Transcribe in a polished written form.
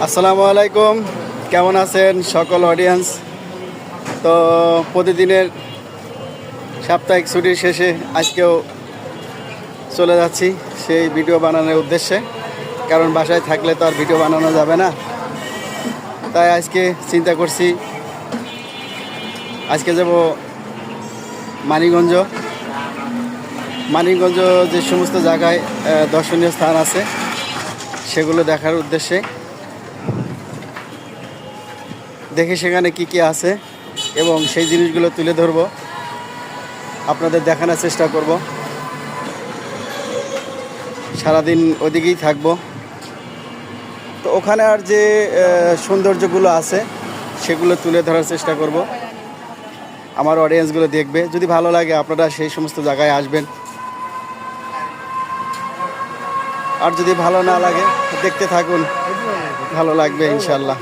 আসসালামু আলাইকুম, কেমন আছেন সকল অডিয়েন্স? তো প্রতিদিনের সাপ্তাহিক ছুটির শেষে আজকেও চলে যাচ্ছি সেই ভিডিও বানানোর উদ্দেশ্যে, কারণ বাসায় থাকলে তো আর ভিডিও বানানো যাবে না। তাই আজকে চিন্তা করছি আজকে যাব মানিকগঞ্জ যে সমস্ত জায়গায় দর্শনীয় স্থান আছে সেগুলো দেখার উদ্দেশ্যে, দেখে সেখানে কি কি আছে এবং সেই জিনিসগুলো তুলে ধরব, আপনাদের দেখানোর চেষ্টা করব। সারাদিন ওদিকেই থাকব। তো ওখানে আর যে সৌন্দর্যগুলো আছে সেগুলো তুলে ধরার চেষ্টা করব, আমার অডিয়েন্সগুলো দেখবে। যদি ভালো লাগে আপনারা সেই সমস্ত জায়গায় আসবেন, আর যদি ভালো না লাগে দেখতে থাকুন, ভালো লাগবে ইনশাল্লাহ।